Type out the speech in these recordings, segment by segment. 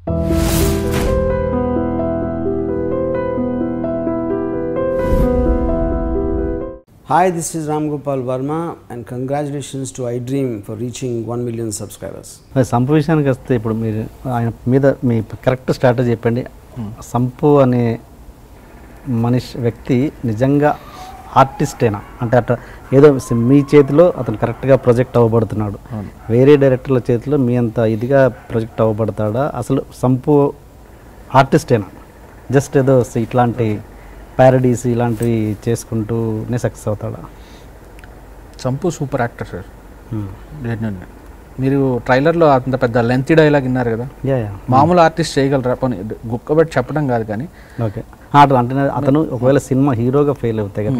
Hi, this is Ram Gopal Verma and congratulations to iDream for reaching 1 million subscribers. Sump విషయానికి వస్తే ఇప్పుడు మీరు ఆయన మీద మీ కరెక్ట్ స్ట్రాటజీ చెప్పండి. సంపు అనే వ్యక్తి నిజంగా ఆర్టిస్టేనా అంటే అట్లా ఏదో మీ చేతిలో అతను కరెక్ట్గా ప్రొజెక్ట్ అవ్వబడుతున్నాడు, వేరే డైరెక్టర్ల చేతిలో మీ అంత ఇదిగా ప్రొజెక్ట్ అవ్వబడతాడా? అసలు సంపు ఆర్టిస్టేనా, జస్ట్ ఏదో ఇట్లాంటి ప్యారడీస్ ఇలాంటివి చేసుకుంటూనే సక్సెస్ అవుతాడా? Sampu super actor sir. మీరు ట్రైలర్లో అంత పెద్ద లెంతీ డైలాగ్ విన్నారు కదా, మామూలు ఆర్టిస్ట్ చేయగలరా? పోనీ గుక్కబెట్టి చెప్పడం కాదు కానీ ఓకే అంటే అతను ఒకవేళ సినిమా హీరోగా ఫెయిల్ అవుతాయి కదా,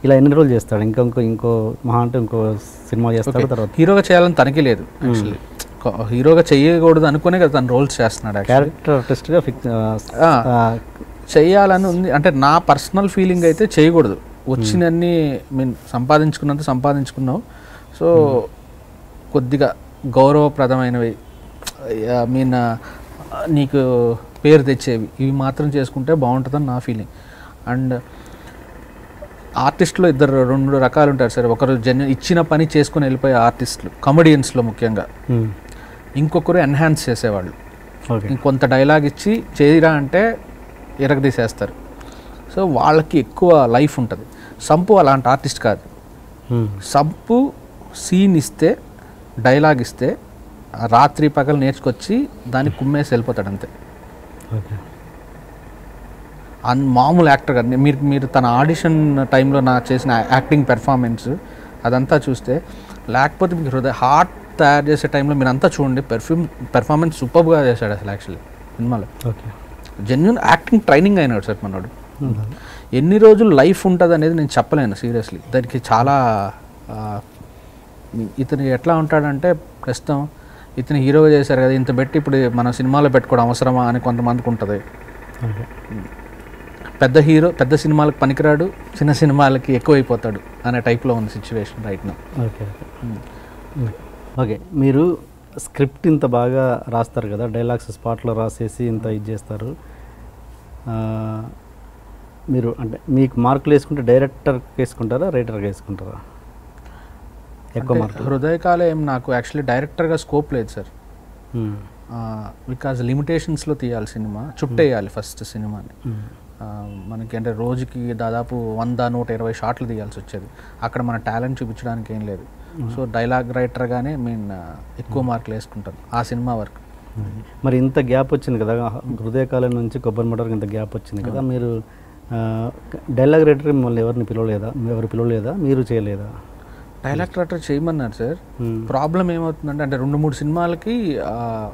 ఇలా ఎన్ని రోజులు చేస్తాడు? ఇంకో మహా అంటే ఇంకో సినిమా చేస్తాడు, తర్వాత హీరోగా చేయాలని తనకి లేదు. యాక్చువల్లీ హీరోగా చేయకూడదు అనుకునే కదా తను రోల్స్ చేస్తున్నాడు. క్యారెక్టర్ ఆర్టిస్ట్గా ఫిక్స్ చెయ్యాలని ఉంది. అంటే నా పర్సనల్ ఫీలింగ్ అయితే చేయకూడదు. వచ్చినన్ని మీన్ సంపాదించుకున్నావు, సో కొద్దిగా గౌరవప్రదమైనవి మీన్ నీకు పేరు తెచ్చేవి ఇవి మాత్రం చేసుకుంటే బాగుంటుందని నా ఫీలింగ్. అండ్ ఆర్టిస్టులో రెండు రకాలు ఉంటారు సార్. ఒకరు ఇచ్చిన పని చేసుకుని వెళ్ళిపోయే ఆర్టిస్టులు, కమెడియన్స్లో ముఖ్యంగా. ఇంకొకరు ఎన్హాన్స్ చేసేవాళ్ళు. ఇంకొంత డైలాగ్ ఇచ్చి చేయరా అంటే ఎరగదీసేస్తారు. సో వాళ్ళకి ఎక్కువ లైఫ్ ఉంటుంది. సంపు అలాంటి ఆర్టిస్ట్ కాదు. సంపు సీన్ ఇస్తే, డైలాగ్ ఇస్తే రాత్రి పగలు నేర్చుకొచ్చి దాన్ని కుమ్మేసి వెళ్ళిపోతాడు అంతే. మామూలు యాక్టర్ కాదు. మీరు తన ఆడిషన్ టైంలో నాకు చేసిన యాక్టింగ్ పెర్ఫార్మెన్స్ అదంతా చూస్తే, లేకపోతే మీకు హార్ట్ తయారు చేసే టైంలో మీరు అంతా చూడండి, పెర్ఫార్మెన్స్ సూపర్గా చేశాడు అసలు యాక్చువల్లీ సినిమాలో. జెన్యున్ యాక్టింగ్ ట్రైనింగ్ అయినాడు సార్ మనోడు. ఎన్ని రోజులు లైఫ్ ఉంటుంది అనేది నేను చెప్పలేను సీరియస్లీ. దానికి చాలా ఇతను ఎట్లా ఉంటాడంటే, ప్రస్తుతం ఇతను హీరోగా చేశారు కదా, ఇంత పెట్టి ఇప్పుడు మన సినిమాలో పెట్టుకోవడం అవసరమా అని కొంతమందికి ఉంటుంది. పెద్ద హీరో పెద్ద సినిమాలకు పనికిరాడు, చిన్న సినిమాలకి ఎక్కువైపోతాడు అనే టైప్లో ఉంది సిచ్యువేషన్ రైట్ నౌ. ఓకే, మీరు స్క్రిప్ట్ ఇంత బాగా రాస్తారు కదా, డైలాగ్స్ స్పాట్లో రాసేసి ఇంత ఇది చేస్తారు. మీరు అంటే మీకు మార్కులు వేసుకుంటే డైరెక్టర్కి వేసుకుంటారా, రైటర్కి వేసుకుంటారా? ఎక్కువ మార్కులు హృదయకాలయం నాకు యాక్చువల్లీ డైరెక్టర్గా స్కోప్ లేదు సార్. బికాజ్ లిమిటేషన్స్లో తీయాలి సినిమా, చుట్టేయాలి ఫస్ట్ సినిమాని. మనకి అంటే రోజుకి దాదాపు 100-120 షాట్లు తీయాల్సి వచ్చేది. అక్కడ మన టాలెంట్ చూపించడానికి ఏం లేదు. సో డైలాగ్ రైటర్గానే ఎక్కువ మార్కులు వేసుకుంటాను ఆ సినిమా వరకు. మరి ఇంత గ్యాప్ వచ్చింది కదా, హృదయకాలం నుంచి కొబ్బరి మటర్కి ఇంత గ్యాప్ వచ్చింది కదా, మీరు డైలాగ్ రైటర్ మిమ్మల్ని ఎవరు పిలవలేదా, మీరు చేయలేదా? డైలాగ్ రైటర్ చేయమన్నారు సార్. ప్రాబ్లం ఏమవుతుందంటే, అంటే 2-3 సినిమాలకి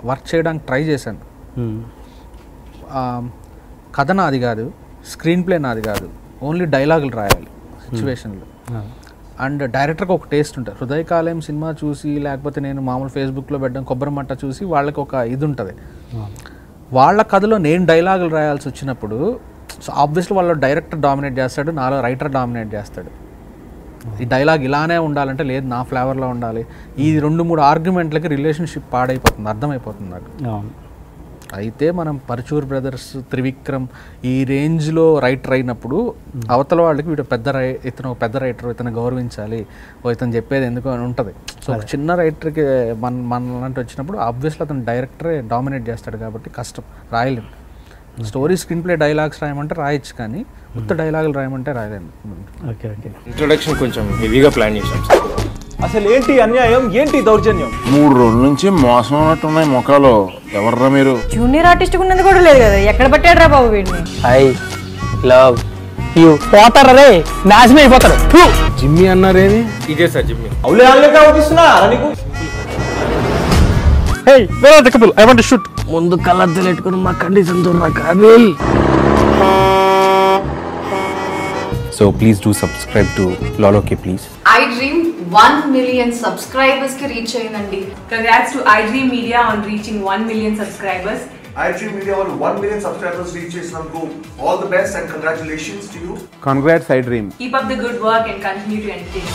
వర్క్ చేయడానికి ట్రై చేశాను. కథ నాది కాదు, స్క్రీన్ ప్లే నాది కాదు, ఓన్లీ డైలాగులు రాయాలి సిచ్యువేషన్లో. అండ్ డైరెక్టర్కి ఒక టేస్ట్ ఉంటుంది. హృదయకాలయం సినిమా చూసి, లేకపోతే నేను మామూలు ఫేస్బుక్లో పెట్టడం కొబ్బరి మట్ట చూసి వాళ్ళకి ఒక ఇది ఉంటుంది. వాళ్ళ కథలో నేను డైలాగులు రాయాల్సి వచ్చినప్పుడు సో ఆబ్వియస్లీ వాళ్ళ డైరెక్టర్ డామినేట్ చేస్తాడు, నాలో రైటర్ డామినేట్ చేస్తాడు. ఈ డైలాగ్ ఇలానే ఉండాలంటే లేదు, నా ఫ్లేవర్లో ఉండాలి. ఈ 2-3 ఆర్గ్యుమెంట్లకి రిలేషన్షిప్ పాడైపోతుంది, అర్థమైపోతుంది నాకు. అయితే మనం పరచూర్ బ్రదర్స్, త్రివిక్రమ్ ఈ రేంజ్లో రైటర్ అయినప్పుడు అవతల వాళ్ళకి ఇతను పెద్ద రైటర్, ఇతను గౌరవించాలి, ఇతను చెప్పేది ఎందుకు అని ఉంటుంది. సో ఒక చిన్న రైటర్కి మనలాంటి వచ్చినప్పుడు ఆబ్వియస్లీ అతను డైరెక్టరే డామినేట్ చేస్తాడు కాబట్టి కష్టం, రాయలేము. స్టోరీ స్క్రీన్ ప్లే డైలాగ్స్ రాయమంటే రాయొచ్చు, కానీ ఉత్త డైలాగులు రాయమంటే రాయలేము. ఓకే ఇంట్రొడక్షన్ కొంచెం హెవీగా ప్లాన్ చేశాం. అసలు ఏంటి అన్యాయం, ఏంటి దౌర్జన్యం? 3 రోజుల నుంచి మోసం ఉన్నట్టున్నాయి మొఖాలు. ఎవర్రా మీరు? జూనియర్ ఆర్టిస్ట్ ఉన్నది కూడా లేదు కదా, ఎక్కడ పట్టాడు రా బాబు వీడిని? I love you. పోతారా రే, నాశనం అయిపోతారు. జిమ్మి అన్నారేమి? ఇదే సార్ జిమ్మి. అవులే ఆన్లైన్ అవుతున్నా నీకు. Hey where are the couple, I want to shoot. ముందు కలర్ తెలెట్టుకుని మా కండిషన్ చూడరా Kaabil. So please do subscribe to Loloke please. iDream 1 million subscribers ki reach ayindandi. Congrats to iDream Media on reaching 1 million subscribers. iDream Media on 1 million subscribers reach chesanduku all the best and congratulations to you. Congrats iDream. Keep up the good work and continue to entertain.